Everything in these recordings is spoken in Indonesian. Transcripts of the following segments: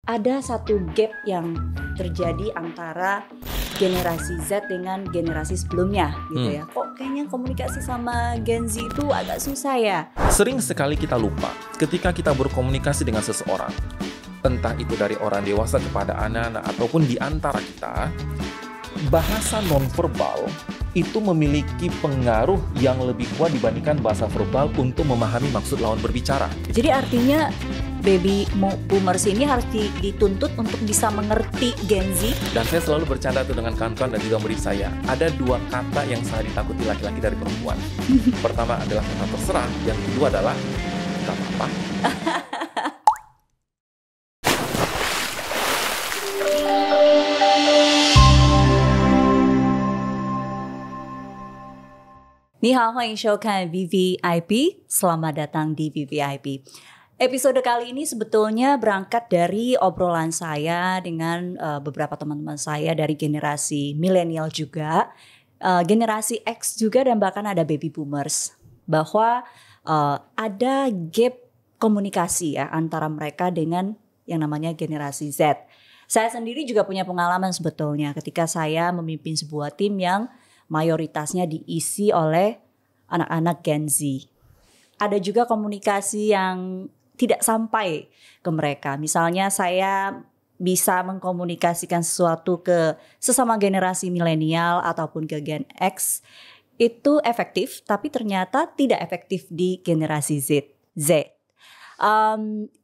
ada satu gap yang terjadi antara generasi Z dengan generasi sebelumnya gitu ya. Kok kayaknya komunikasi sama Gen Z itu agak susah ya? Sering sekali kita lupa ketika kita berkomunikasi dengan seseorang, entah itu dari orang dewasa kepada anak-anak ataupun di antara kita, bahasa nonverbal itu memiliki pengaruh yang lebih kuat dibandingkan bahasa verbal untuk memahami maksud lawan berbicara. Jadi artinya baby boomers ini harus dituntut untuk bisa mengerti Gen Z. Dan saya selalu bercanda tuh dengan kawan-kawan dan juga murid saya. Ada dua kata yang sangat ditakuti laki-laki dari perempuan. Pertama adalah kata terserah, yang kedua adalah tak apa-apa. Ni hao, 欢迎收看 VVIP. Selamat datang di VVIP. Episode kali ini sebetulnya berangkat dari obrolan saya dengan beberapa teman-teman saya dari generasi milenial juga, generasi X juga, dan bahkan ada baby boomers. Bahwa ada gap komunikasi ya antara mereka dengan yang namanya generasi Z. Saya sendiri juga punya pengalaman sebetulnya ketika saya memimpin sebuah tim yang mayoritasnya diisi oleh anak-anak Gen Z. Ada juga komunikasi yang tidak sampai ke mereka. Misalnya saya bisa mengkomunikasikan sesuatu ke sesama generasi milenial ataupun ke Gen X. Itu efektif, tapi ternyata tidak efektif di generasi Z.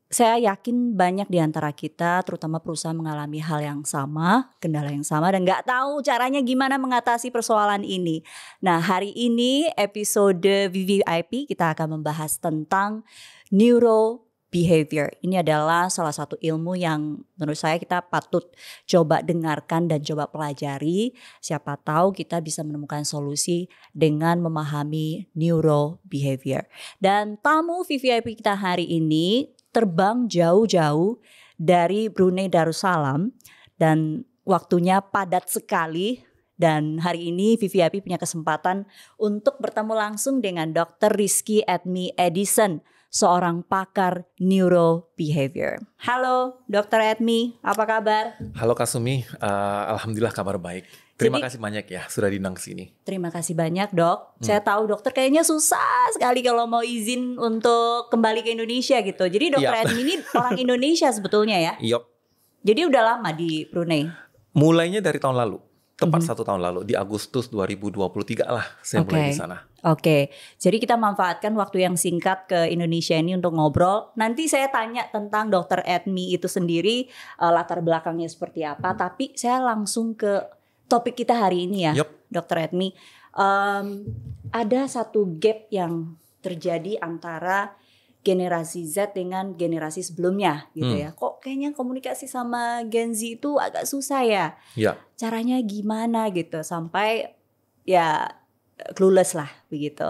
Saya yakin banyak di antara kita, terutama perusahaan, mengalami hal yang sama, kendala yang sama, dan nggak tahu caranya gimana mengatasi persoalan ini. Nah, hari ini episode VVIP kita akan membahas tentang neurobehavior. Ini adalah salah satu ilmu yang menurut saya kita patut coba dengarkan dan coba pelajari. Siapa tahu kita bisa menemukan solusi dengan memahami neurobehavior. Dan tamu VVIP kita hari ini terbang jauh-jauh dari Brunei Darussalam dan waktunya padat sekali. Dan hari ini VVIP punya kesempatan untuk bertemu langsung dengan Dr. Rizky Edmi Edison, seorang pakar neurobehavior. Halo Dr. Edmi, apa kabar? Halo Kasumi, alhamdulillah kabar baik. Terima kasih banyak ya sudah diundang ke sini. Terima kasih banyak dok. Saya tahu dokter kayaknya susah sekali kalau mau izin untuk kembali ke Indonesia gitu. Jadi dokter Edmi ini orang Indonesia sebetulnya ya? Yap. Jadi udah lama di Brunei? Mulainya dari tahun lalu. Tepat 1 tahun lalu, di Agustus 2023 lah saya mulai di sana. Oke, jadi kita manfaatkan waktu yang singkat ke Indonesia ini untuk ngobrol. Nanti saya tanya tentang Dr. Edmi itu sendiri, latar belakangnya seperti apa. Tapi saya langsung ke topik kita hari ini ya, Dr. Edmi. Ada satu gap yang terjadi antara generasi Z dengan generasi sebelumnya gitu ya. Kok kayaknya komunikasi sama Gen Z itu agak susah ya? Caranya gimana gitu sampai ya clueless lah begitu.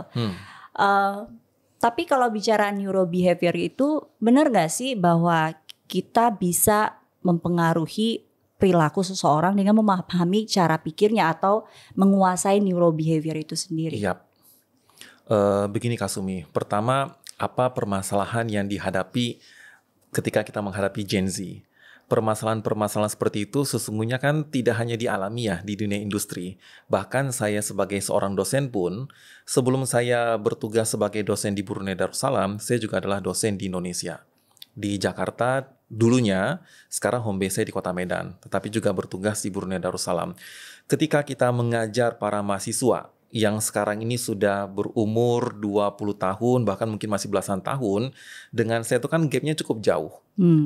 Tapi kalau bicara neurobehavior itu benar gak sih bahwa kita bisa mempengaruhi perilaku seseorang dengan memahami cara pikirnya atau menguasai neurobehavior itu sendiri? Begini Kasumi, pertama, apa permasalahan yang dihadapi ketika kita menghadapi Gen Z? Permasalahan-permasalahan seperti itu sesungguhnya kan tidak hanya dialami ya di dunia industri. Bahkan saya sebagai seorang dosen pun, sebelum saya bertugas sebagai dosen di Brunei Darussalam, saya juga adalah dosen di Indonesia. Di Jakarta dulunya, sekarang home base saya di Kota Medan, tetapi juga bertugas di Brunei Darussalam. Ketika kita mengajar para mahasiswa yang sekarang ini sudah berumur 20 tahun, bahkan mungkin masih belasan tahun, dengan saya itu kan gapnya cukup jauh.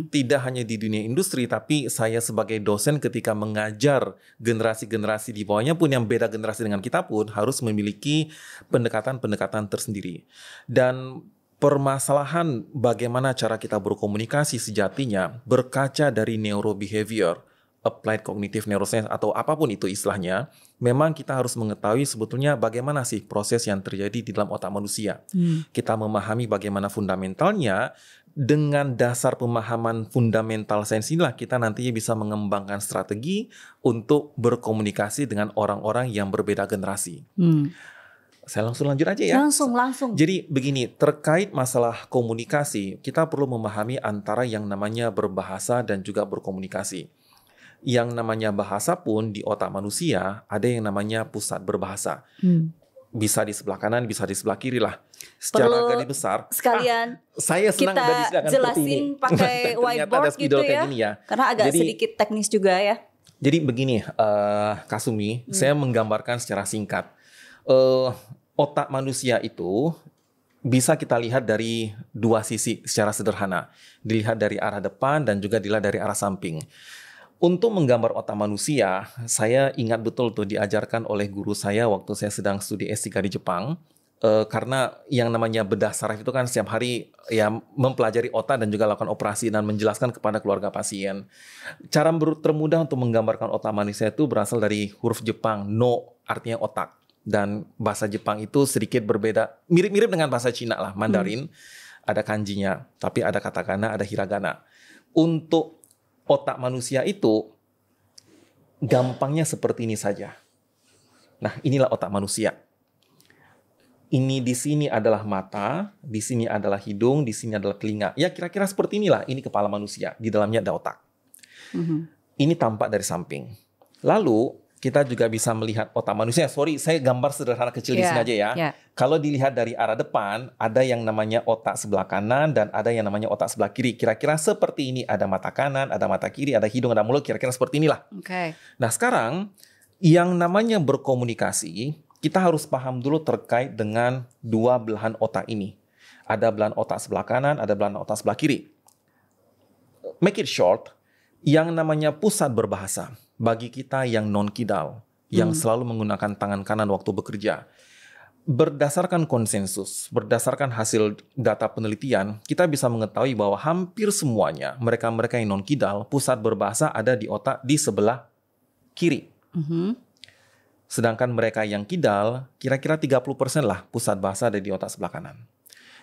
Tidak hanya di dunia industri, tapi saya sebagai dosen ketika mengajar generasi-generasi di bawahnya pun yang beda generasi dengan kita pun harus memiliki pendekatan-pendekatan tersendiri. Dan permasalahan bagaimana cara kita berkomunikasi sejatinya berkaca dari neurobehavior, applied cognitive neuroscience atau apapun itu istilahnya, memang kita harus mengetahui sebetulnya bagaimana sih proses yang terjadi di dalam otak manusia. Kita memahami bagaimana fundamentalnya, dengan dasar pemahaman fundamental sains inilah kita nantinya bisa mengembangkan strategi untuk berkomunikasi dengan orang-orang yang berbeda generasi. Saya langsung lanjut aja ya. Langsung. Jadi begini, terkait masalah komunikasi, kita perlu memahami antara yang namanya berbahasa dan juga berkomunikasi. Yang namanya bahasa pun di otak manusia ada yang namanya pusat berbahasa. Bisa di sebelah kanan, bisa di sebelah kiri lah. Secara garis besar. Sekalian saya senang kita jelasin pakai whiteboard gitu ya. Karena agak sedikit teknis juga ya. Jadi begini, Kasumi, saya menggambarkan secara singkat. Otak manusia itu bisa kita lihat dari dua sisi secara sederhana. Dilihat dari arah depan dan juga dilihat dari arah samping. Untuk menggambar otak manusia, saya ingat betul tuh diajarkan oleh guru saya waktu saya sedang studi S3 di Jepang. Karena yang namanya bedah saraf itu kan setiap hari ya mempelajari otak dan juga lakukan operasi dan menjelaskan kepada keluarga pasien. Cara termudah untuk menggambarkan otak manusia itu berasal dari huruf Jepang, no artinya otak. Dan bahasa Jepang itu sedikit berbeda, mirip-mirip dengan bahasa Cina lah, Mandarin. Ada kanjinya, tapi ada katakana, ada hiragana. Untuk otak manusia itu gampangnya seperti ini saja. Nah, inilah otak manusia. Ini di sini adalah mata, di sini adalah hidung, di sini adalah telinga. Ya kira-kira seperti inilah, ini kepala manusia. Di dalamnya ada otak. Ini tampak dari samping. Lalu kita juga bisa melihat otak manusia. Sorry, saya gambar sederhana kecil di sini aja ya. Kalau dilihat dari arah depan, ada yang namanya otak sebelah kanan dan ada yang namanya otak sebelah kiri. Kira-kira seperti ini. Ada mata kanan, ada mata kiri, ada hidung, ada mulut. Kira-kira seperti inilah. Nah sekarang, yang namanya berkomunikasi, kita harus paham dulu terkait dengan dua belahan otak ini. Ada belahan otak sebelah kanan, ada belahan otak sebelah kiri. Make it short, yang namanya pusat berbahasa, bagi kita yang non-kidal, yang selalu menggunakan tangan kanan waktu bekerja, berdasarkan konsensus, berdasarkan hasil data penelitian, kita bisa mengetahui bahwa hampir semuanya, mereka-mereka yang non-kidal, pusat berbahasa ada di otak di sebelah kiri. Sedangkan mereka yang kidal, kira-kira 30% lah pusat bahasa ada di otak sebelah kanan.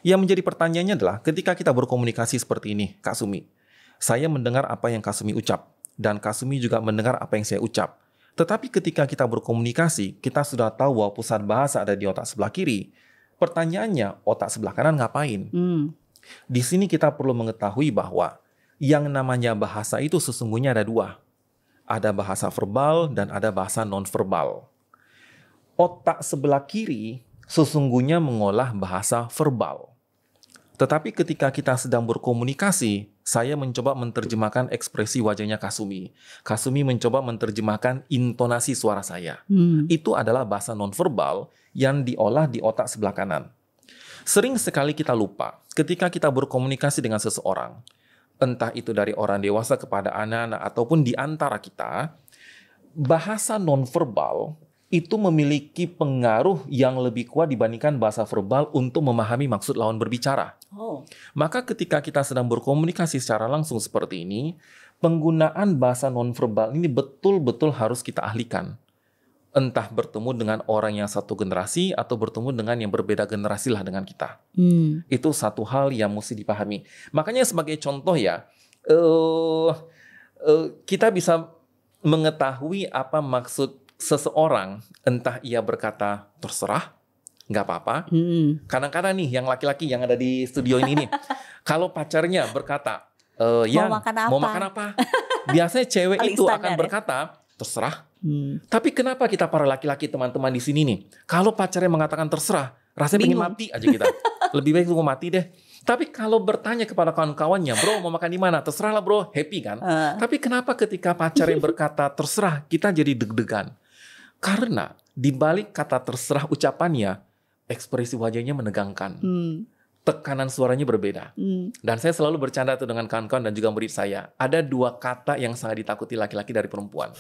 Yang menjadi pertanyaannya adalah, ketika kita berkomunikasi seperti ini, Kak Sumi, saya mendengar apa yang Kak Sumi ucap, dan Kak Sumi juga mendengar apa yang saya ucap. Tetapi ketika kita berkomunikasi, kita sudah tahu bahwa pusat bahasa ada di otak sebelah kiri. Pertanyaannya, otak sebelah kanan ngapain? Di sini kita perlu mengetahui bahwa yang namanya bahasa itu sesungguhnya ada dua. Ada bahasa verbal dan ada bahasa non-verbal. Otak sebelah kiri sesungguhnya mengolah bahasa verbal. Tetapi ketika kita sedang berkomunikasi, saya mencoba menerjemahkan ekspresi wajahnya Kasumi. Kasumi mencoba menerjemahkan intonasi suara saya. Itu adalah bahasa nonverbal yang diolah di otak sebelah kanan. Sering sekali kita lupa ketika kita berkomunikasi dengan seseorang, entah itu dari orang dewasa kepada anak-anak ataupun di antara kita, bahasa nonverbal itu memiliki pengaruh yang lebih kuat dibandingkan bahasa verbal untuk memahami maksud lawan berbicara. Maka ketika kita sedang berkomunikasi secara langsung seperti ini, penggunaan bahasa nonverbal ini betul-betul harus kita ahlikan. Entah bertemu dengan orang yang satu generasi atau bertemu dengan yang berbeda generasi lah dengan kita. Itu satu hal yang mesti dipahami. Makanya sebagai contoh ya, kita bisa mengetahui apa maksud seseorang, entah ia berkata terserah, nggak apa-apa. Kadang-kadang nih yang laki-laki yang ada di studio ini nih, kalau pacarnya berkata, mau makan apa? Biasanya cewek itu akan berkata terserah. Tapi kenapa kita para laki-laki teman-teman di sini nih, kalau pacarnya mengatakan terserah, rasanya pengen mati aja kita. Lebih baik tunggu mati deh. Tapi kalau bertanya kepada kawan-kawannya, bro mau makan di mana? Terserah lah bro, happy kan? Tapi kenapa ketika pacarnya berkata terserah, kita jadi deg-degan? Karena di balik kata terserah ucapannya, ekspresi wajahnya menegangkan. Tekanan suaranya berbeda. Dan saya selalu bercanda tuh dengan kawan-kawan dan juga murid saya. Ada dua kata yang sangat ditakuti laki-laki dari perempuan.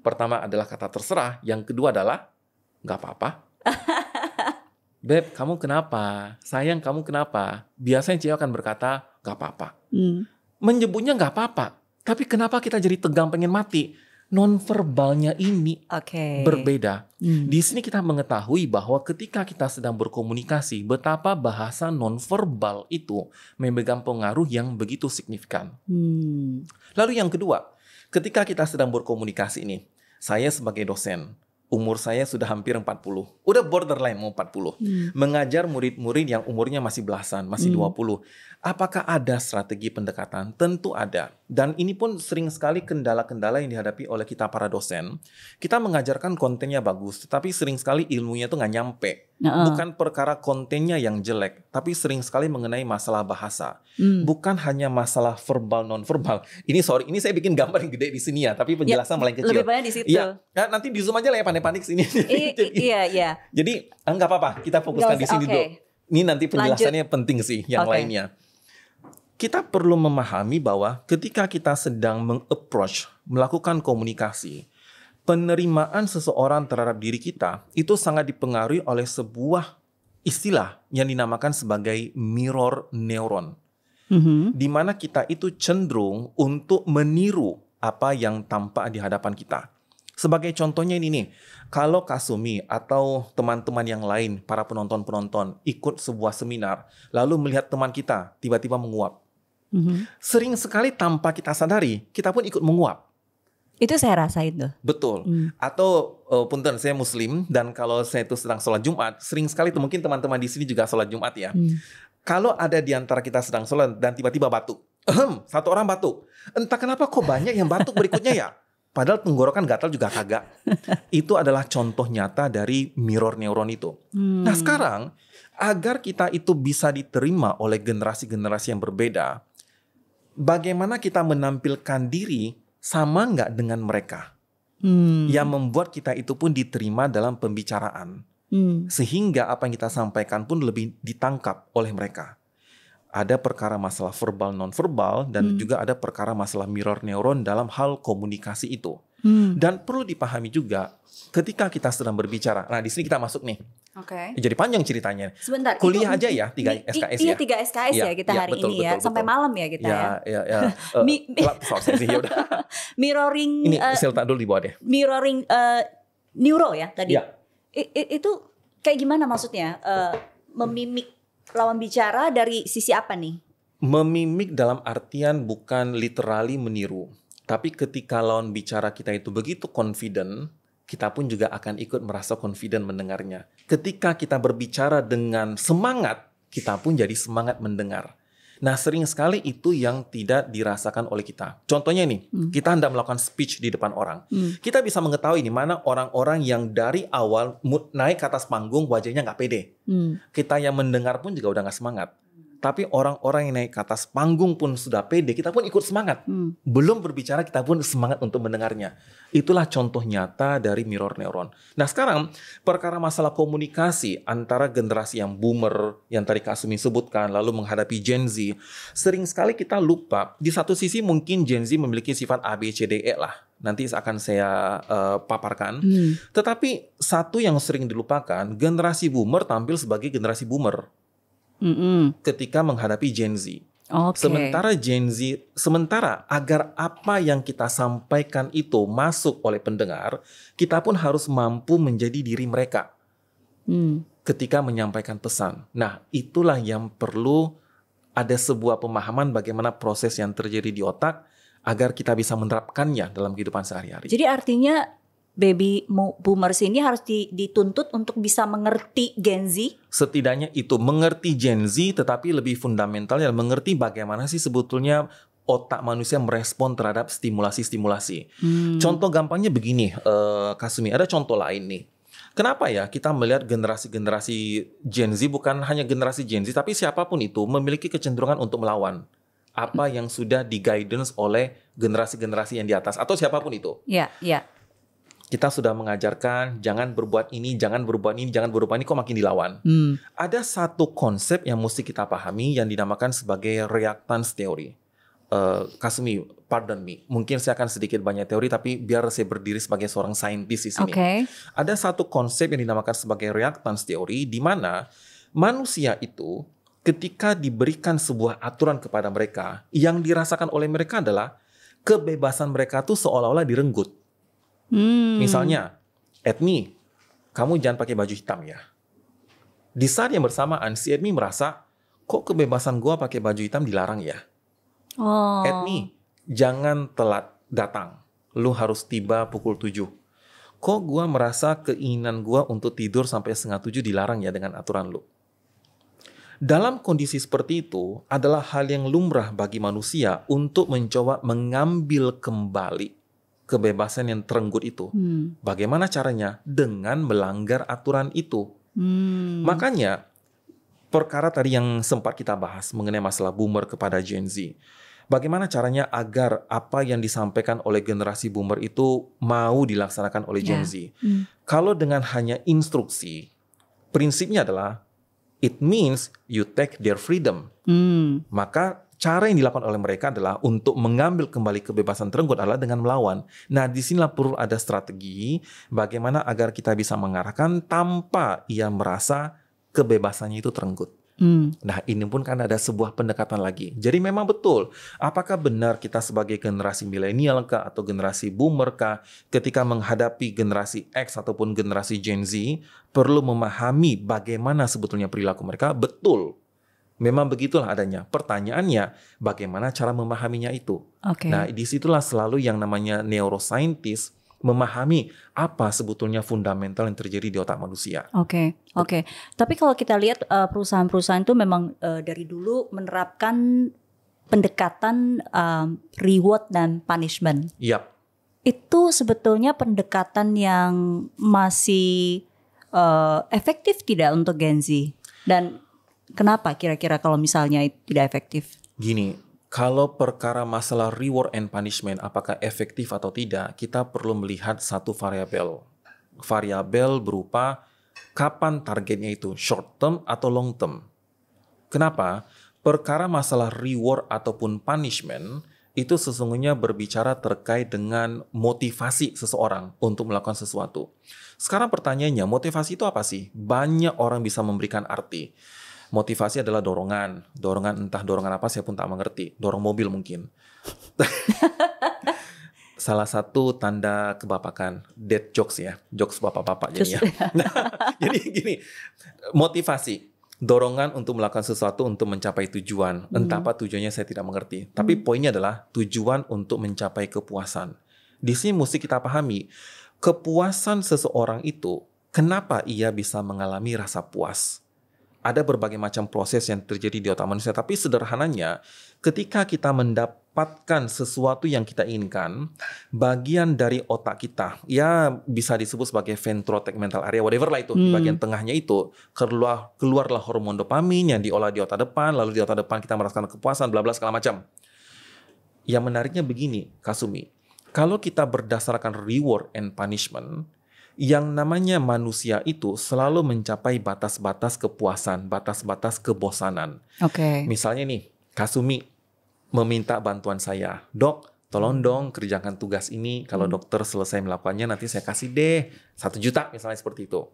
Pertama adalah kata terserah, yang kedua adalah nggak apa-apa. Beb, kamu kenapa? Sayang, kamu kenapa? Biasanya cewek akan berkata, gak apa-apa. Menyebutnya gak apa-apa. Tapi kenapa kita jadi tegang pengen mati? Nonverbalnya ini berbeda. Di sini kita mengetahui bahwa ketika kita sedang berkomunikasi, betapa bahasa nonverbal itu memegang pengaruh yang begitu signifikan. Lalu yang kedua, ketika kita sedang berkomunikasi ini, saya sebagai dosen, umur saya sudah hampir 40. Udah borderline mau 40. Mengajar murid-murid yang umurnya masih belasan, masih 20. Apakah ada strategi pendekatan? Tentu ada. Dan ini pun sering sekali kendala-kendala yang dihadapi oleh kita para dosen. Kita mengajarkan kontennya bagus, tetapi sering sekali ilmunya itu nggak nyampe. Bukan perkara kontennya yang jelek, tapi sering sekali mengenai masalah bahasa. Bukan hanya masalah verbal non-verbal. Ini ini saya bikin gambar yang gede di sini ya, tapi penjelasan malah yang kecil. Lebih banyak di situ. Iya, nanti di zoom aja lah ya, panik-panik sini. Iya. Jadi nggak apa-apa, kita fokuskan di sini dulu. Ini nanti penjelasannya penting sih, yang lainnya. Kita perlu memahami bahwa ketika kita sedang meng-approach, melakukan komunikasi, penerimaan seseorang terhadap diri kita itu sangat dipengaruhi oleh sebuah istilah yang dinamakan sebagai mirror neuron. Di mana kita itu cenderung untuk meniru apa yang tampak di hadapan kita. Sebagai contohnya ini nih, kalau Kasumi atau teman-teman yang lain, para penonton-penonton ikut sebuah seminar, lalu melihat teman kita tiba-tiba menguap. Sering sekali tanpa kita sadari, kita pun ikut menguap. Itu saya rasain tuh. Betul. Atau punten, saya Muslim dan kalau saya itu sedang sholat Jumat, sering sekali itu mungkin teman-teman di sini juga sholat Jumat ya. Kalau ada di antara kita sedang sholat dan tiba-tiba batuk, satu orang batuk, entah kenapa kok banyak yang batuk berikutnya ya. Padahal tenggorokan gatal juga kagak. Itu adalah contoh nyata dari mirror neuron itu. Nah sekarang, agar kita itu bisa diterima oleh generasi-generasi yang berbeda, bagaimana kita menampilkan diri sama nggak dengan mereka? Yang membuat kita itu pun diterima dalam pembicaraan. Sehingga apa yang kita sampaikan pun lebih ditangkap oleh mereka. Ada perkara masalah verbal non-verbal dan juga ada perkara masalah mirror neuron dalam hal komunikasi itu. Dan perlu dipahami juga ketika kita sedang berbicara. Nah, di sini kita masuk nih. Jadi panjang ceritanya. Sebentar. Kuliah aja ya 3 SKS ya. Iya 3 SKS ya kita hari ini ya. Sampai malam ya kita ya. Ya. Mirroring. Ini silta dulu di bawah deh. Mirroring neuro ya tadi. Ya. Itu kayak gimana maksudnya? Memimik lawan bicara dari sisi apa nih? Memimik dalam artian bukan literally meniru. Tapi ketika lawan bicara kita itu begitu confident, kita pun juga akan ikut merasa confident mendengarnya. Ketika kita berbicara dengan semangat, kita pun jadi semangat mendengar. Nah, sering sekali itu yang tidak dirasakan oleh kita. Contohnya nih, kita hendak melakukan speech di depan orang. Kita bisa mengetahui nih mana orang-orang yang dari awal naik ke atas panggung wajahnya nggak pede. Kita yang mendengar pun juga udah nggak semangat. Tapi orang-orang yang naik ke atas panggung pun sudah pede, kita pun ikut semangat. Belum berbicara, kita pun semangat untuk mendengarnya. Itulah contoh nyata dari mirror neuron. Nah sekarang, perkara masalah komunikasi antara generasi yang boomer, yang tadi Kak Sumi sebutkan, lalu menghadapi Gen Z, sering sekali kita lupa. Di satu sisi mungkin Gen Z memiliki sifat A, B, C, D, E lah. Nanti akan saya paparkan. Tetapi satu yang sering dilupakan, generasi boomer tampil sebagai generasi boomer. Ketika menghadapi Gen Z. Sementara agar apa yang kita sampaikan itu masuk oleh pendengar, kita pun harus mampu menjadi diri mereka ketika menyampaikan pesan. Nah, itulah yang perlu ada sebuah pemahaman bagaimana proses yang terjadi di otak agar kita bisa menerapkannya dalam kehidupan sehari-hari. Jadi artinya baby boomers ini harus dituntut untuk bisa mengerti Gen Z? Setidaknya itu, mengerti Gen Z, tetapi lebih fundamental ya mengerti bagaimana sih sebetulnya otak manusia merespon terhadap stimulasi-stimulasi. Contoh gampangnya begini, Kasumi, ada contoh lain nih. Kenapa ya kita melihat generasi-generasi Gen Z, bukan hanya generasi Gen Z, tapi siapapun itu memiliki kecenderungan untuk melawan apa yang sudah di-guidance oleh generasi-generasi yang di atas, atau siapapun itu. Iya. Kita sudah mengajarkan jangan berbuat ini, jangan berbuat ini, jangan berbuat ini, kok makin dilawan. Ada satu konsep yang mesti kita pahami yang dinamakan sebagai reactance theory. Kasumi, pardon me, mungkin saya akan sedikit banyak teori, tapi biar saya berdiri sebagai seorang saintis di sini. Ada satu konsep yang dinamakan sebagai reactance theory, di mana manusia itu ketika diberikan sebuah aturan kepada mereka, yang dirasakan oleh mereka adalah kebebasan mereka tuh seolah-olah direnggut. Misalnya, Edmi, kamu jangan pakai baju hitam ya. Di saat yang bersamaan, si Edmi merasa, kok kebebasan gua pakai baju hitam dilarang ya? Edmi, jangan telat datang. Lu harus tiba pukul 7. kok gue merasa keinginan gue untuk tidur sampai 6:30 dilarang ya dengan aturan lu. Dalam kondisi seperti itu adalah hal yang lumrah bagi manusia untuk mencoba mengambil kembali kebebasan yang terenggut itu. Bagaimana caranya? Dengan melanggar aturan itu. Makanya perkara tadi yang sempat kita bahas mengenai masalah boomer kepada Gen Z. Bagaimana caranya agar apa yang disampaikan oleh generasi boomer itu mau dilaksanakan oleh Gen Z? Kalau dengan hanya instruksi, prinsipnya adalah it means you take their freedom. Maka cara yang dilakukan oleh mereka adalah untuk mengambil kembali kebebasan terenggut adalah dengan melawan. Nah, disinilah perlu ada strategi bagaimana agar kita bisa mengarahkan tanpa ia merasa kebebasannya itu terenggut. Nah, ini pun kan ada sebuah pendekatan lagi. Jadi memang betul, apakah benar kita sebagai generasi milenial kah atau generasi boomer kah ketika menghadapi generasi X ataupun generasi Gen Z perlu memahami bagaimana sebetulnya perilaku mereka? Betul. Memang begitulah adanya. Pertanyaannya, bagaimana cara memahaminya itu? Nah, disitulah selalu yang namanya neuroscientist memahami apa sebetulnya fundamental yang terjadi di otak manusia. Oke. Tapi kalau kita lihat perusahaan-perusahaan itu memang dari dulu menerapkan pendekatan reward dan punishment. Yap. Itu sebetulnya pendekatan yang masih efektif tidak untuk Gen Z? Dan kenapa kira-kira kalau misalnya tidak efektif? Gini, kalau perkara masalah reward and punishment apakah efektif atau tidak, kita perlu melihat satu variabel. Variabel berupa kapan targetnya itu, short term atau long term. Kenapa? Perkara masalah reward ataupun punishment itu sesungguhnya berbicara terkait dengan motivasi seseorang untuk melakukan sesuatu. Sekarang pertanyaannya, motivasi itu apa sih? Banyak orang bisa memberikan arti. Motivasi adalah dorongan entah dorongan apa saya pun tak mengerti, dorong mobil mungkin. Salah satu tanda kebapakan, dead jokes ya, jokes bapak-bapak jadinya. Jadi gini, motivasi, dorongan untuk melakukan sesuatu untuk mencapai tujuan, entah apa tujuannya saya tidak mengerti. Tapi poinnya adalah tujuan untuk mencapai kepuasan. Di sini mesti kita pahami, kepuasan seseorang itu, kenapa ia bisa mengalami rasa puas? Ada berbagai macam proses yang terjadi di otak manusia, tapi sederhananya ketika kita mendapatkan sesuatu yang kita inginkan, bagian dari otak kita, ya bisa disebut sebagai ventrotegmental area, whatever lah itu, di bagian tengahnya itu, keluarlah hormon dopamin yang diolah di otak depan, lalu di otak depan kita merasakan kepuasan, bla bla segala macam. Yang menariknya begini, Kasumi, kalau kita berdasarkan reward and punishment, yang namanya manusia itu selalu mencapai batas-batas kepuasan, batas-batas kebosanan. Misalnya nih, Kasumi meminta bantuan saya. Dok, tolong dong kerjakan tugas ini. Kalau dokter selesai melakukannya, nanti saya kasih deh 1 juta misalnya seperti itu.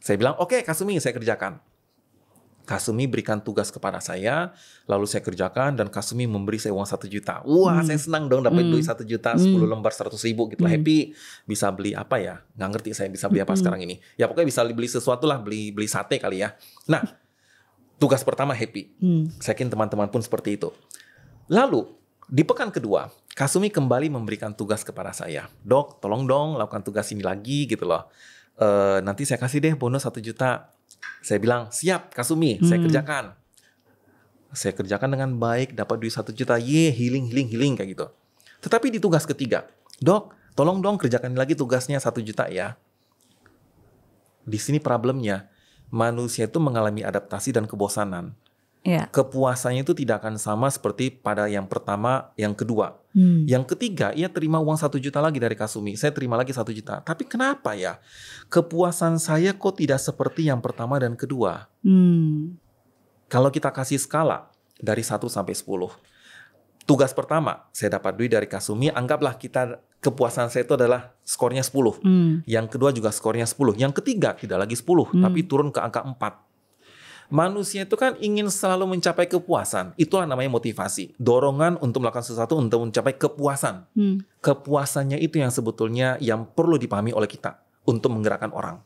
Saya bilang, oke, Kasumi, saya kerjakan. Kasumi berikan tugas kepada saya, lalu saya kerjakan dan Kasumi memberi saya uang 1 juta. Wah, saya senang dong dapat duit 1 juta, 10 lembar 100 ribu gitu lah, happy. Bisa beli apa ya? Nggak ngerti saya bisa beli apa sekarang ini. Ya pokoknya bisa beli sesuatu lah, beli sate kali ya. Nah, tugas pertama happy. Saya yakin teman-teman pun seperti itu. Lalu, di pekan kedua, Kasumi kembali memberikan tugas kepada saya. Dok, tolong dong lakukan tugas ini lagi gitu loh. Nanti saya kasih deh bonus 1 juta. Saya bilang, siap Kasumi, saya kerjakan. Saya kerjakan dengan baik, dapat duit 1 juta, healing kayak gitu. Tetapi di tugas ketiga, dok, tolong dong kerjakan lagi tugasnya 1 juta ya. Di sini problemnya, manusia itu mengalami adaptasi dan kebosanan. Kepuasannya itu tidak akan sama seperti pada yang pertama, yang kedua. Yang ketiga, ia terima uang 1 juta lagi dari Kasumi. Saya terima lagi 1 juta. Tapi kenapa ya? Kepuasan saya kok tidak seperti yang pertama dan kedua? Kalau kita kasih skala dari 1 sampai 10. Tugas pertama, saya dapat duit dari Kasumi. Anggaplah kepuasan saya itu adalah skornya 10. Yang kedua juga skornya 10. Yang ketiga tidak lagi 10, tapi turun ke angka 4. Manusia itu kan ingin selalu mencapai kepuasan. Itulah namanya motivasi. Dorongan untuk melakukan sesuatu untuk mencapai kepuasan. Kepuasannya itu yang sebetulnya yang perlu dipahami oleh kita untuk menggerakkan orang.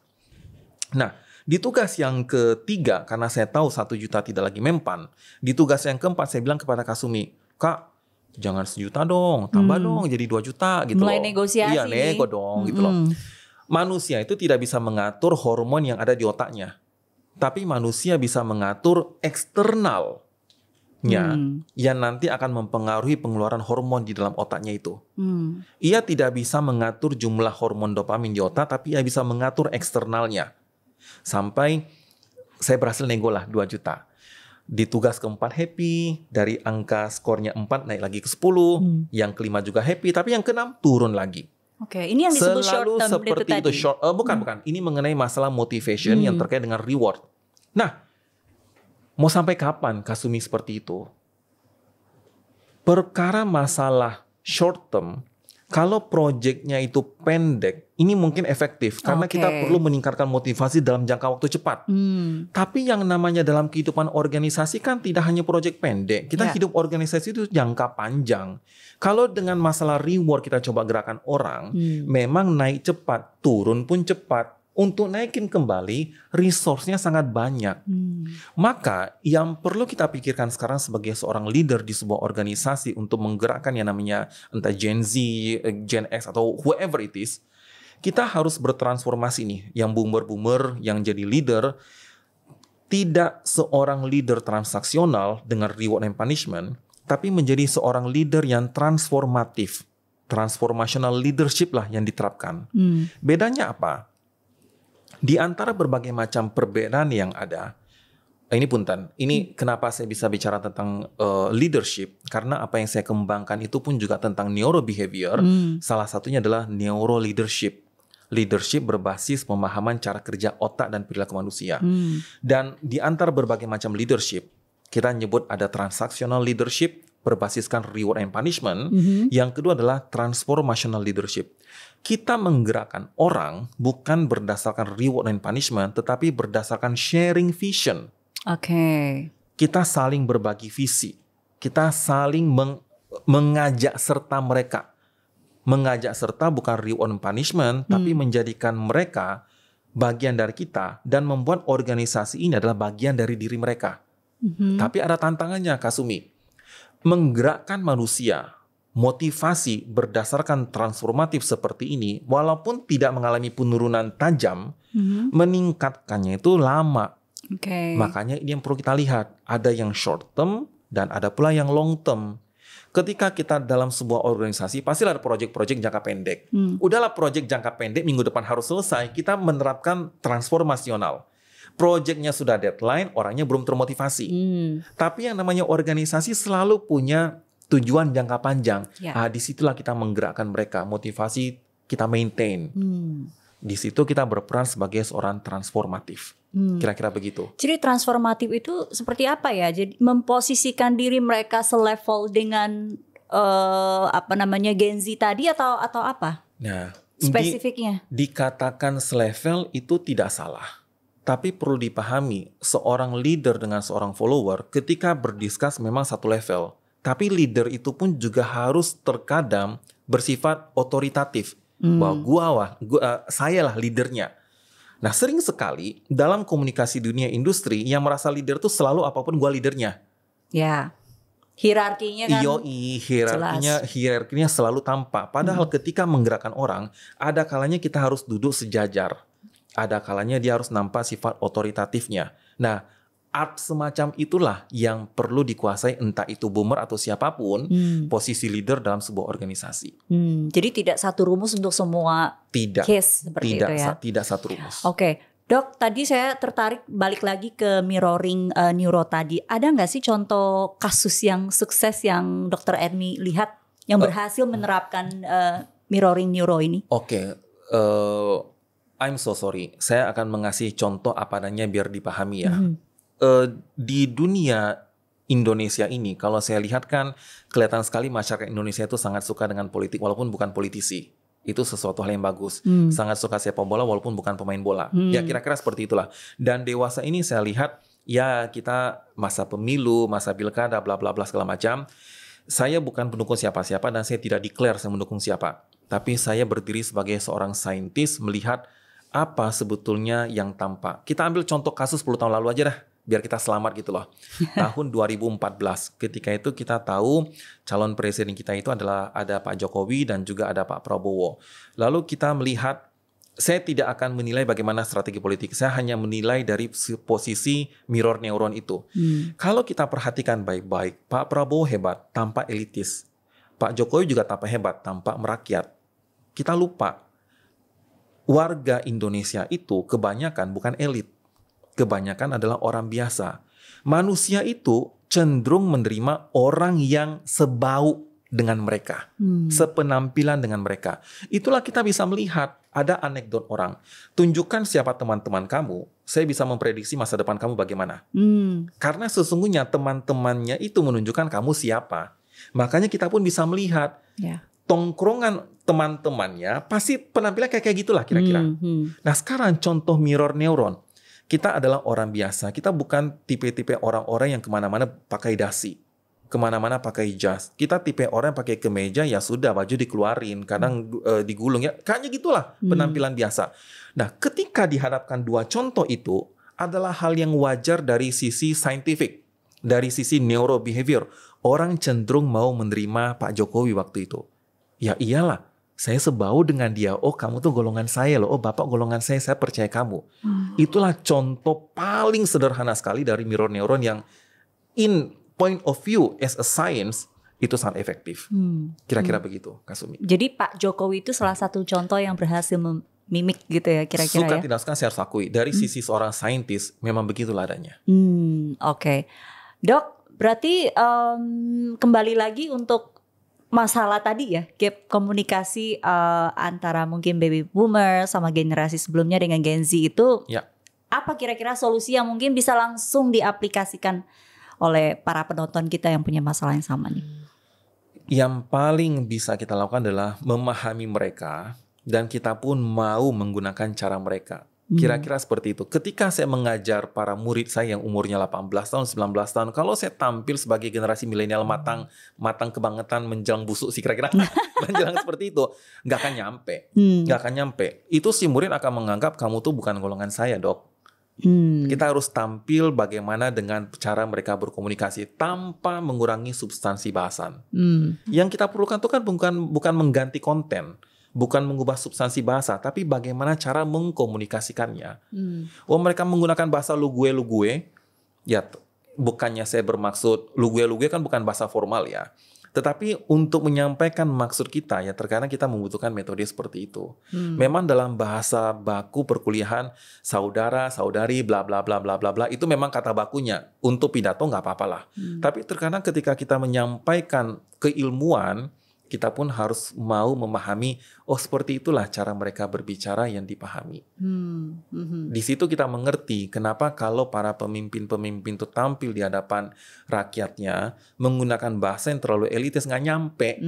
Nah, di tugas yang ketiga, karena saya tahu 1 juta tidak lagi mempan, di tugas yang keempat saya bilang kepada Kasumi, Kak, jangan 1 juta dong, tambah dong jadi 2 juta gitu mulai loh. Negosiasi. Iya, nego dong gitu loh. Manusia itu tidak bisa mengatur hormon yang ada di otaknya. Tapi manusia bisa mengatur eksternalnya yang nanti akan mempengaruhi pengeluaran hormon di dalam otaknya itu. Ia tidak bisa mengatur jumlah hormon dopamin di otak, tapi ia bisa mengatur eksternalnya. Sampai saya berhasil nego lah 2 juta. Di tugas keempat happy, dari angka skornya 4 naik lagi ke 10, yang kelima juga happy, tapi yang keenam turun lagi. Oke, ini yang disebut selalu short term seperti itu. Bukan. Ini mengenai masalah motivation yang terkait dengan reward. Nah, mau sampai kapan Kasumi seperti itu? Perkara masalah short term, kalau proyeknya itu pendek, ini mungkin efektif karena kita perlu meningkatkan motivasi dalam jangka waktu cepat. Tapi yang namanya dalam kehidupan organisasi kan tidak hanya proyek pendek. Kita hidup organisasi itu jangka panjang. Kalau dengan masalah reward kita coba gerakan orang, memang naik cepat, turun pun cepat. Untuk naikin kembali, resource-nya sangat banyak. Maka yang perlu kita pikirkan sekarang sebagai seorang leader di sebuah organisasi untuk menggerakkan yang namanya entah Gen Z, Gen X atau whoever it is, kita harus bertransformasi nih. Yang boomer-boomer yang jadi leader, tidak seorang leader transaksional dengan reward and punishment, tapi menjadi seorang leader yang transformatif. Transformational leadership lah yang diterapkan. Bedanya apa? Di antara berbagai macam perbedaan yang ada, ini kenapa saya bisa bicara tentang leadership, karena apa yang saya kembangkan itu pun juga tentang neurobehavior. Salah satunya adalah neuro leadership. Leadership berbasis pemahaman cara kerja otak dan perilaku manusia. Dan di antara berbagai macam leadership, kita nyebut ada transactional leadership berbasiskan reward and punishment. Yang kedua adalah transformational leadership. Kita menggerakkan orang bukan berdasarkan reward and punishment, tetapi berdasarkan sharing vision. Kita saling berbagi visi. Kita saling mengajak serta mereka. Mengajak serta bukan reward and punishment, tapi menjadikan mereka bagian dari kita dan membuat organisasi ini adalah bagian dari diri mereka. Tapi ada tantangannya, Kasumi. Menggerakkan manusia, motivasi berdasarkan transformatif seperti ini, walaupun tidak mengalami penurunan tajam, meningkatkannya itu lama. Makanya ini yang perlu kita lihat. Ada yang short term dan ada pula yang long term. Ketika kita dalam sebuah organisasi, pastilah ada proyek-proyek jangka pendek. Udahlah proyek jangka pendek, minggu depan harus selesai. Kita menerapkan transformasional. Proyeknya sudah deadline, orangnya belum termotivasi. Tapi yang namanya organisasi selalu punya tujuan jangka panjang. Disitulah kita menggerakkan mereka, motivasi kita maintain. Di situ kita berperan sebagai seorang transformatif. Kira-kira begitu. Jadi transformatif itu seperti apa ya? Jadi memposisikan diri mereka selevel dengan Gen Z tadi atau apa? Nah, spesifiknya. Dikatakan selevel itu tidak salah. Tapi perlu dipahami, seorang leader dengan seorang follower ketika berdiskus memang satu level. Tapi leader itu pun juga harus terkadang bersifat otoritatif. Bahwa saya lah leadernya. Nah, sering sekali dalam komunikasi dunia industri yang merasa leader itu selalu apapun gua leadernya. Hierarkinya kan. Hierarkinya selalu tampak. Padahal ketika menggerakkan orang, ada kalanya kita harus duduk sejajar. Ada kalanya dia harus nampak sifat otoritatifnya. Nah, art semacam itulah yang perlu dikuasai entah itu boomer atau siapapun posisi leader dalam sebuah organisasi. Jadi tidak satu rumus untuk semua case seperti itu ya? Tidak satu rumus. Oke. Dok, tadi saya tertarik balik lagi ke mirroring neuro tadi. Ada nggak sih contoh kasus yang sukses yang Dr. Edmi lihat yang berhasil menerapkan mirroring neuro ini? I'm so sorry. Saya akan mengasih contoh apa adanya biar dipahami ya. Di dunia Indonesia ini, kalau saya lihat kan kelihatan sekali masyarakat Indonesia itu sangat suka dengan politik walaupun bukan politisi. Itu sesuatu hal yang bagus. Sangat suka sepak bola walaupun bukan pemain bola. Ya kira-kira seperti itulah. Dan dewasa ini saya lihat ya kita masa pemilu, masa pilkada, bla bla bla segala macam. Saya bukan pendukung siapa-siapa dan saya tidak declare saya mendukung siapa. Tapi saya berdiri sebagai seorang saintis melihat apa sebetulnya yang tampak. Kita ambil contoh kasus 10 tahun lalu aja dah. Biar kita selamat gitu loh. Tahun 2014, ketika itu kita tahu calon presiden kita itu adalah ada Pak Jokowi dan juga ada Pak Prabowo. Lalu kita melihat saya tidak akan menilai bagaimana strategi politik. Saya hanya menilai dari posisi mirror neuron itu. Kalau kita perhatikan baik-baik, Pak Prabowo hebat tanpa elitis. Pak Jokowi juga tanpa hebat tanpa merakyat. Kita lupa, warga Indonesia itu kebanyakan bukan elit. Kebanyakan adalah orang biasa. Manusia itu cenderung menerima orang yang sebau dengan mereka, sepenampilan dengan mereka. Itulah kita bisa melihat, ada anekdot orang. Tunjukkan siapa teman-teman kamu, saya bisa memprediksi masa depan kamu bagaimana. Karena sesungguhnya teman-temannya itu menunjukkan kamu siapa. Makanya kita pun bisa melihat, tongkrongan teman-temannya pasti penampilan kayak gitulah kira-kira. Nah sekarang contoh mirror neuron. Kita adalah orang biasa, kita bukan tipe-tipe orang-orang yang kemana-mana pakai dasi, kemana-mana pakai jas. Kita tipe orang yang pakai kemeja, ya sudah baju dikeluarin, kadang digulung ya, kayaknya gitulah penampilan biasa. Nah ketika dihadapkan dua contoh itu adalah hal yang wajar dari sisi scientific, dari sisi neurobehavior. Orang cenderung mau menerima Pak Jokowi waktu itu. Ya iyalah, saya sebau dengan dia. Oh kamu tuh golongan saya loh. Oh bapak golongan saya percaya kamu. Itulah contoh paling sederhana sekali dari mirror neuron yang in point of view as a science itu sangat efektif. Kira-kira begitu, Kasumi. Jadi Pak Jokowi itu salah satu contoh yang berhasil mimik gitu ya kira-kira Suka ya. tidak suka saya harus akui. Dari sisi seorang saintis memang begitulah adanya. Oke. Dok, berarti kembali lagi untuk masalah tadi ya, gap komunikasi antara mungkin baby boomer sama generasi sebelumnya dengan Gen Z itu, apa kira-kira solusi yang mungkin bisa langsung diaplikasikan oleh para penonton kita yang punya masalah yang sama nih? Yang paling bisa kita lakukan adalah memahami mereka dan kita pun mau menggunakan cara mereka. Kira-kira seperti itu. Ketika saya mengajar para murid saya yang umurnya 18 tahun, 19 tahun, kalau saya tampil sebagai generasi milenial matang kebangetan menjelang busuk sih kira-kira menjelang seperti itu, nggak akan nyampe. Nggak akan nyampe. Itu si murid akan menganggap kamu tuh bukan golongan saya, Dok. Kita harus tampil bagaimana dengan cara mereka berkomunikasi tanpa mengurangi substansi bahasan. Yang kita perlukan itu kan bukan mengganti konten, bukan mengubah substansi bahasa, tapi bagaimana cara mengkomunikasikannya. Mereka menggunakan bahasa lu gue, ya bukannya saya bermaksud lu gue kan bukan bahasa formal ya. Tetapi untuk menyampaikan maksud kita ya terkadang kita membutuhkan metode seperti itu. Memang dalam bahasa baku perkuliahan saudara, saudari, bla bla bla bla bla bla itu memang kata bakunya. Untuk pidato nggak apa-apalah. Tapi terkadang ketika kita menyampaikan keilmuan, kita pun harus mau memahami, oh seperti itulah cara mereka berbicara yang dipahami. Di situ kita mengerti kenapa kalau para pemimpin-pemimpin itu tampil di hadapan rakyatnya menggunakan bahasa yang terlalu elitis, nggak nyampe.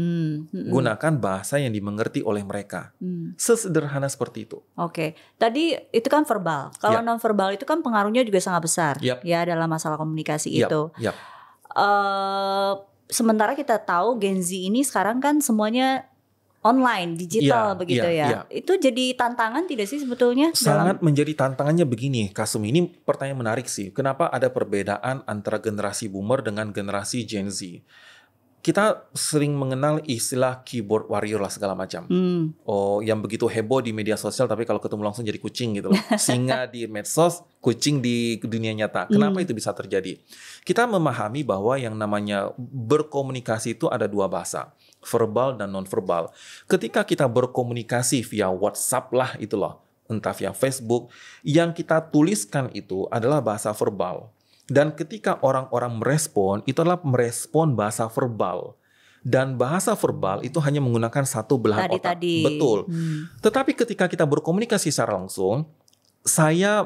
Gunakan bahasa yang dimengerti oleh mereka. Sesederhana seperti itu. Oke, tadi itu kan verbal. Kalau non-verbal itu kan pengaruhnya juga sangat besar ya dalam masalah komunikasi itu. Sementara kita tahu Gen Z ini sekarang kan semuanya online, digital begitu ya. Itu jadi tantangan tidak sih sebetulnya? Sangat menjadi tantangannya begini, Kasumi. Ini pertanyaan menarik sih. Kenapa ada perbedaan antara generasi boomer dengan generasi Gen Z? Kita sering mengenal istilah keyboard warrior lah segala macam. Oh, yang begitu heboh di media sosial, tapi kalau ketemu langsung jadi kucing gitu loh. Singa di medsos, kucing di dunia nyata. Kenapa itu bisa terjadi? Kita memahami bahwa yang namanya berkomunikasi itu ada dua bahasa, verbal dan non-verbal. Ketika kita berkomunikasi via WhatsApp lah itu loh, entah via Facebook, yang kita tuliskan itu adalah bahasa verbal. Dan ketika orang-orang merespon, itu adalah merespon bahasa verbal. Dan bahasa verbal itu hanya menggunakan satu belahan otak. Betul. Tetapi ketika kita berkomunikasi secara langsung, saya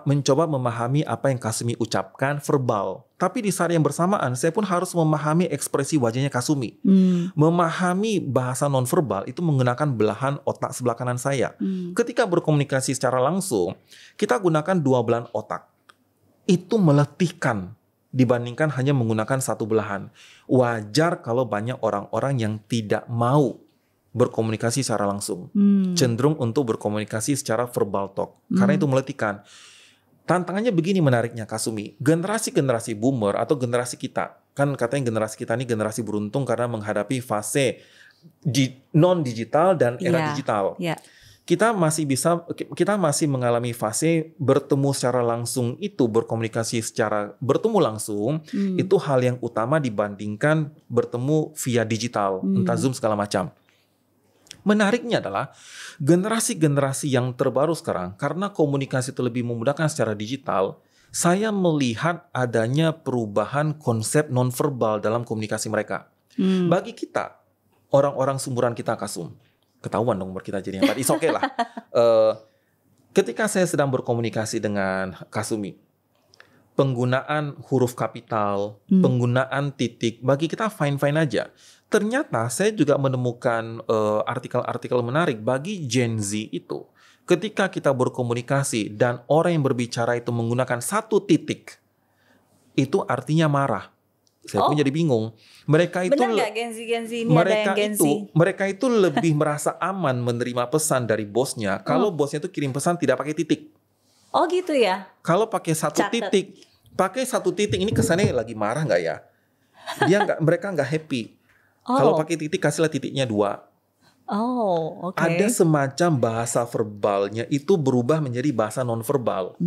mencoba memahami apa yang Kasumi ucapkan verbal. Tapi di saat yang bersamaan, saya pun harus memahami ekspresi wajahnya Kasumi. Memahami bahasa nonverbal itu menggunakan belahan otak sebelah kanan saya. Ketika berkomunikasi secara langsung, kita gunakan dua belahan otak. Itu meletihkan dibandingkan hanya menggunakan satu belahan. Wajar kalau banyak orang-orang yang tidak mau berkomunikasi secara langsung. Cenderung untuk berkomunikasi secara verbal talk. Karena itu meletihkan. Tantangannya begini menariknya Kasumi. Generasi-generasi boomer atau generasi kita. Kan katanya generasi kita ini generasi beruntung karena menghadapi fase non-digital dan era digital. kita masih mengalami fase bertemu secara langsung itu, berkomunikasi secara bertemu langsung itu hal yang utama dibandingkan bertemu via digital, entah Zoom segala macam. Menariknya adalah generasi-generasi yang terbaru sekarang, karena komunikasi itu lebih memudahkan secara digital, saya melihat adanya perubahan konsep nonverbal dalam komunikasi mereka. Bagi kita, orang-orang sumuran kita, Kasum, ketahuan dong umur kita jadi hebat, it's okay lah. Ketika saya sedang berkomunikasi dengan Kasumi, penggunaan huruf kapital, penggunaan titik, bagi kita fine-fine aja. Ternyata saya juga menemukan artikel-artikel menarik bagi Gen Z itu. Ketika kita berkomunikasi dan orang yang berbicara itu menggunakan satu titik, itu artinya marah. Saya pun jadi bingung. Mereka itu benar nggak Gen Z ini ada yang Gen Z? Mereka itu lebih merasa aman menerima pesan dari bosnya kalau bosnya itu kirim pesan tidak pakai titik. Oh gitu ya. Kalau pakai satu titik, ini kesannya lagi marah nggak ya? Mereka nggak happy. Kalau pakai titik, kasihlah titiknya 2. Oh, oke. Ada semacam bahasa verbalnya itu berubah menjadi bahasa nonverbal.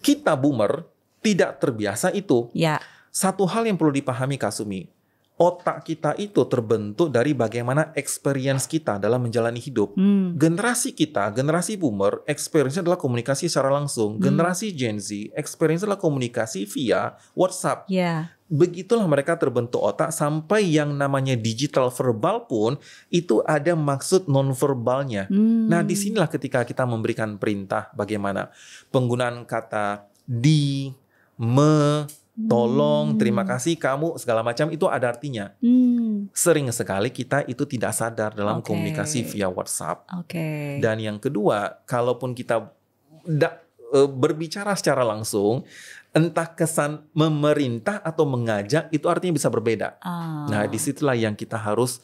Kita boomer tidak terbiasa itu. Ya. Satu hal yang perlu dipahami, Kasumi, otak kita itu terbentuk dari bagaimana experience kita dalam menjalani hidup. Generasi kita, generasi boomer, experience-nya adalah komunikasi secara langsung. Generasi Gen Z, experience adalah komunikasi via WhatsApp. Yeah. Begitulah mereka terbentuk otak, sampai yang namanya digital verbal pun itu ada maksud non-verbalnya. Nah, disinilah ketika kita memberikan perintah bagaimana penggunaan kata di, me, tolong, terima kasih, kamu, segala macam itu ada artinya. Sering sekali kita itu tidak sadar dalam komunikasi via WhatsApp. Dan yang kedua, kalaupun kita berbicara secara langsung, entah kesan memerintah atau mengajak, itu artinya bisa berbeda. Nah, disitulah yang kita harus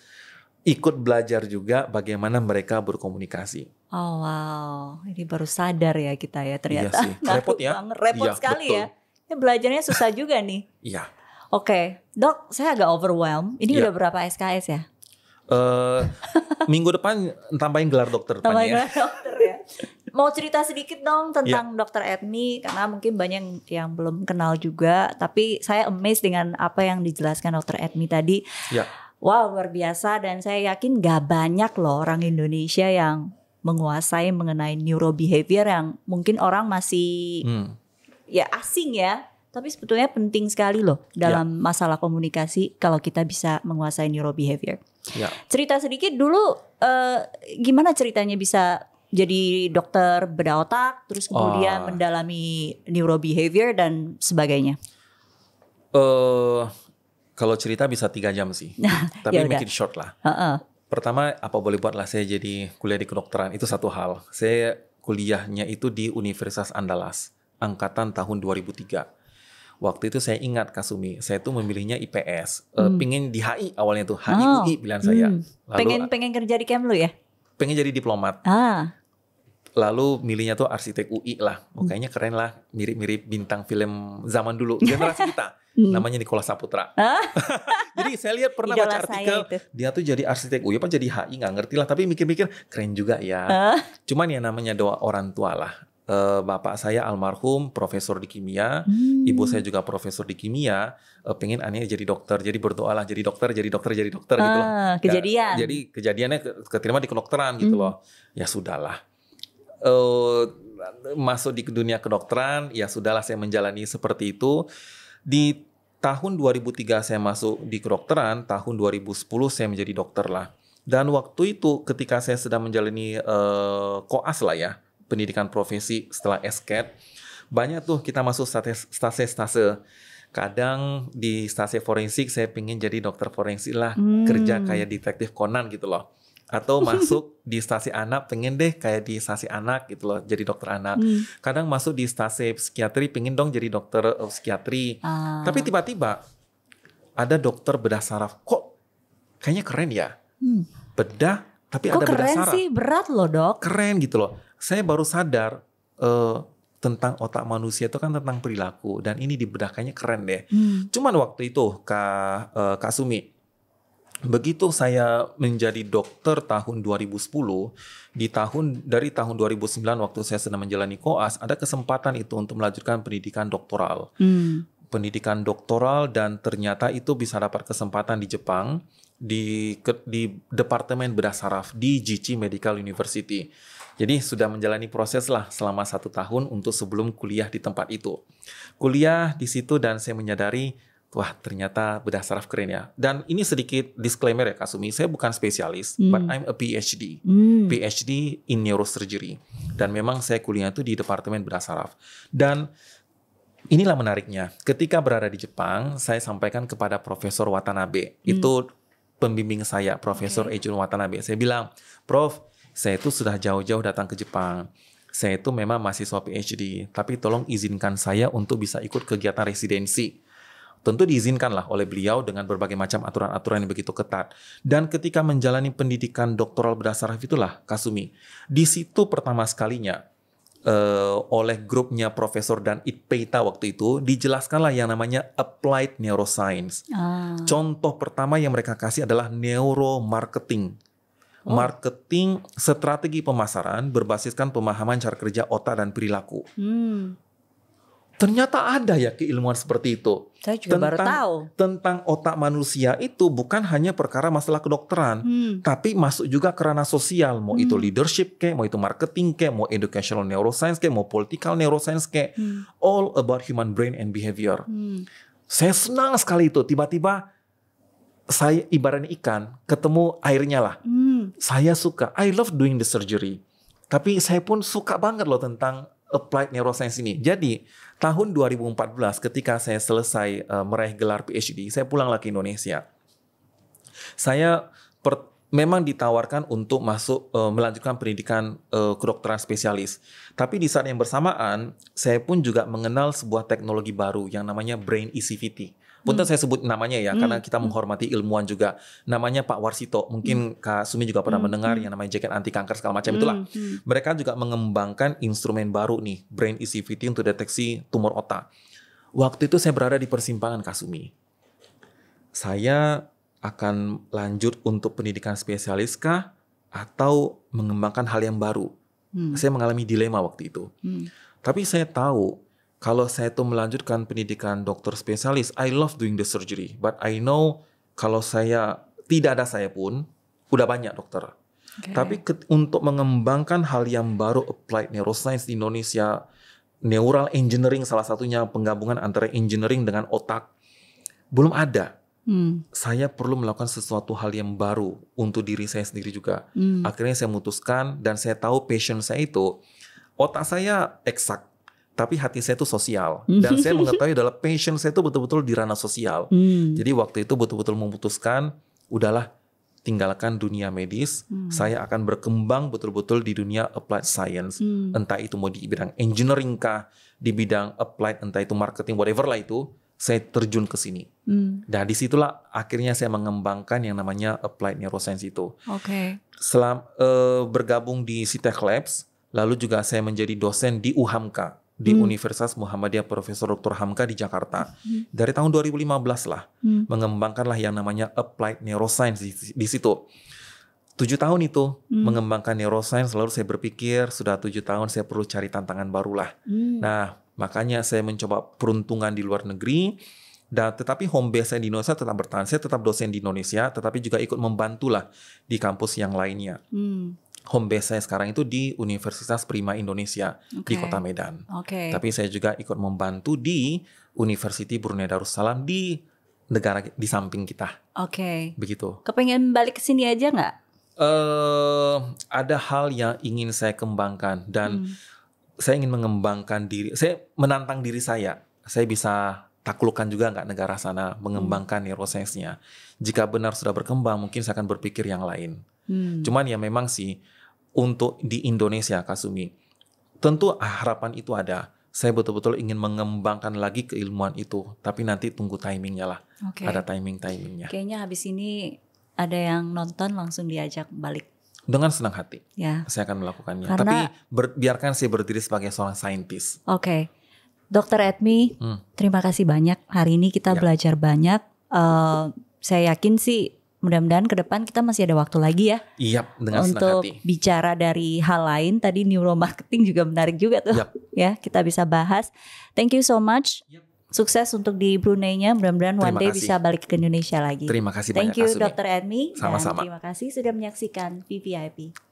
ikut belajar juga bagaimana mereka berkomunikasi. Oh wow, ini baru sadar ya kita ya ternyata. Iya sih, repot ya. Repot sekali betul. Ya belajarnya susah juga nih. Iya. Oke, Dok, saya agak overwhelmed. Ini udah berapa SKS ya? Minggu depan tambahin gelar dokter depannya. Tambahin gelar dokter ya. Mau cerita sedikit dong tentang Dr. Edmi, karena mungkin banyak yang belum kenal juga. Tapi saya amazed dengan apa yang dijelaskan Dr. Edmi tadi. Wow, luar biasa. Dan saya yakin gak banyak loh orang Indonesia yang menguasai mengenai neurobehavior yang mungkin orang masih ya asing ya. Tapi sebetulnya penting sekali loh dalam masalah komunikasi kalau kita bisa menguasai neurobehavior. Cerita sedikit dulu, gimana ceritanya bisa jadi dokter bedah otak, terus kemudian mendalami neurobehavior dan sebagainya? Kalau cerita bisa 3 jam sih, tapi make it short lah. Pertama, apa boleh buat lah saya jadi kuliah di kedokteran, itu satu hal. Saya kuliahnya itu di Universitas Andalas, angkatan tahun 2003. Waktu itu saya ingat, Kasumi, saya tuh memilihnya IPS. Pengen di HI awalnya tuh, HI UI pilihan saya. Lalu, pengen kerja di Kemlu ya? Pengen jadi diplomat. Lalu milihnya tuh arsitek UI lah. Kayaknya keren lah, mirip-mirip bintang film zaman dulu, generasi kita. Namanya Nicholas Saputra. Jadi saya lihat pernah baca artikel, dia tuh jadi arsitek UI apa jadi HI, nggak ngerti lah. Tapi mikir-mikir keren juga ya. Cuman ya namanya doa orang tua lah. Bapak saya almarhum profesor di kimia, ibu saya juga profesor di kimia, pengen anaknya jadi dokter, jadi berdoalah jadi dokter gitu loh. Kejadian. Jadi kejadiannya keterima di kedokteran gitu loh. Ya sudahlah. Masuk di dunia kedokteran, ya sudahlah saya menjalani seperti itu. Di tahun 2003 saya masuk di kedokteran, tahun 2010 saya menjadi dokter lah. Dan waktu itu ketika saya sedang menjalani koas lah ya, pendidikan profesi setelah SCAT, banyak tuh kita masuk stase-stase. Kadang di stase forensik saya pengen jadi dokter forensik lah, kerja kayak detektif Conan gitu loh. Atau masuk di stase anak, pengen deh kayak di stase anak gitu loh, jadi dokter anak. Kadang masuk di stase psikiatri, pengen dong jadi dokter psikiatri. Tapi tiba-tiba ada dokter bedah saraf, kok kayaknya keren ya. Bedah, tapi ada bedah saraf. Kok keren sih, berat loh dok. Keren gitu loh. Saya baru sadar tentang otak manusia itu kan tentang perilaku, dan ini dibedah kayaknya keren deh. Cuman waktu itu Kak Sumi, Begitu saya menjadi dokter tahun 2010, dari tahun 2009 waktu saya sedang menjalani koas, ada kesempatan itu untuk melanjutkan pendidikan doktoral. Pendidikan doktoral, dan ternyata itu bisa dapat kesempatan di Jepang, di Departemen Bedah Saraf di Jichi Medical University. Jadi sudah menjalani proses lah selama 1 tahun untuk sebelum kuliah di tempat itu. Kuliah di situ dan saya menyadari, wah ternyata bedah saraf keren ya. Dan ini sedikit disclaimer ya Kak Sumi, saya bukan spesialis, but I'm a PhD. PhD in neurosurgery. Dan memang saya kuliah itu di Departemen Bedah Saraf. Dan inilah menariknya, ketika berada di Jepang, saya sampaikan kepada Profesor Watanabe. Itu pembimbing saya, Profesor Eijun Watanabe. Saya bilang, Prof, saya itu sudah jauh-jauh datang ke Jepang. Saya itu memang mahasiswa PhD, tapi tolong izinkan saya untuk bisa ikut kegiatan residensi. Tentu diizinkanlah oleh beliau dengan berbagai macam aturan-aturan yang begitu ketat. Dan ketika menjalani pendidikan doktoral bedah saraf itulah, Kasumi, di situ pertama sekalinya oleh grupnya Profesor Dan Itpeita waktu itu, dijelaskanlah yang namanya Applied Neuroscience. Contoh pertama yang mereka kasih adalah neuromarketing. Marketing strategi pemasaran berbasiskan pemahaman cara kerja otak dan perilaku. Ternyata ada ya keilmuan seperti itu. Saya juga baru tahu. Tentang otak manusia itu bukan hanya perkara masalah kedokteran, tapi masuk juga ke ranah sosial. Mau itu leadership kayak, mau itu marketing kayak, mau educational neuroscience kayak, mau political neuroscience kayak. All about human brain and behavior. Saya senang sekali itu. Tiba-tiba saya ibaratnya ikan, ketemu airnya lah. Saya suka. I love doing the surgery. Tapi saya pun suka banget loh tentang applied neuroscience ini. Jadi tahun 2014 ketika saya selesai meraih gelar PhD, saya pulang lagi ke Indonesia. Saya memang ditawarkan untuk masuk melanjutkan pendidikan kedokteran spesialis. Tapi di saat yang bersamaan, saya pun juga mengenal sebuah teknologi baru yang namanya brain ECVT. Punten saya sebut namanya ya, karena kita menghormati ilmuwan juga. Namanya Pak Warsito. Mungkin Kak Sumi juga pernah mendengar yang namanya jaket anti kanker segala macam itulah. Mereka juga mengembangkan instrumen baru nih, brain ECVT untuk deteksi tumor otak. Waktu itu saya berada di persimpangan Kak Sumi. Saya akan lanjut untuk pendidikan spesialis kah atau mengembangkan hal yang baru? Saya mengalami dilema waktu itu. Tapi saya tahu kalau saya tuh melanjutkan pendidikan dokter spesialis, I love doing the surgery. But I know kalau tidak ada saya pun, udah banyak dokter. Tapi untuk mengembangkan hal yang baru, applied neuroscience di Indonesia, neural engineering salah satunya, penggabungan antara engineering dengan otak, belum ada. Saya perlu melakukan sesuatu hal yang baru untuk diri saya sendiri juga. Akhirnya saya memutuskan, dan saya tahu passion saya itu, otak saya eksak, tapi hati saya itu sosial. Dan saya mengetahui adalah passion saya itu betul-betul di ranah sosial. Jadi waktu itu betul-betul memutuskan, udahlah tinggalkan dunia medis. Saya akan berkembang betul-betul di dunia applied science. Entah itu mau di bidang engineering kah, di bidang applied, entah itu marketing, whatever lah itu, saya terjun ke sini. Dan disitulah akhirnya saya mengembangkan yang namanya applied neuroscience itu. Bergabung di Citech Labs, lalu juga saya menjadi dosen di UHAMKA. Di Universitas Muhammadiyah Profesor Dr. Hamka di Jakarta. Dari tahun 2015 lah, mengembangkanlah yang namanya applied neuroscience di situ. 7 tahun itu mengembangkan neuroscience, lalu saya berpikir sudah 7 tahun saya perlu cari tantangan baru lah. Nah, makanya saya mencoba peruntungan di luar negeri, dan tetapi home base saya di Indonesia tetap bertahan. Saya tetap dosen di Indonesia, tetapi juga ikut membantulah di kampus yang lainnya. Home base saya sekarang itu di Universitas Prima Indonesia di Kota Medan. Tapi saya juga ikut membantu di University Brunei Darussalam di negara di samping kita. Begitu. Kepengen balik ke sini aja nggak? Ada hal yang ingin saya kembangkan, dan saya ingin mengembangkan diri. Saya menantang diri saya. Saya bisa taklukkan juga nggak negara sana, mengembangkan neuroscience-nya. Jika benar sudah berkembang, mungkin saya akan berpikir yang lain. Cuman ya memang sih untuk di Indonesia, Kasumi, tentu harapan itu ada. Saya betul-betul ingin mengembangkan lagi keilmuan itu, tapi nanti tunggu timingnya lah. Ada timingnya. Kayaknya habis ini ada yang nonton langsung diajak balik. Dengan senang hati, ya. Saya akan melakukannya. Tapi biarkan saya berdiri sebagai seorang saintis. Dr. Edmi, terima kasih banyak. Hari ini kita belajar banyak. Saya yakin sih mudah-mudahan ke depan kita masih ada waktu lagi ya. Iya, dengan senang untuk hati. bicara dari hal lain. Tadi neuromarketing juga menarik juga tuh. Ya, kita bisa bahas. Thank you so much. Sukses untuk di Brunei-nya. Mudah-mudahan one day bisa balik ke Indonesia lagi. Terima kasih banyak, Thank you Kasumi. Dr. Edmi. Sama-sama. Dan terima kasih sudah menyaksikan VVIP.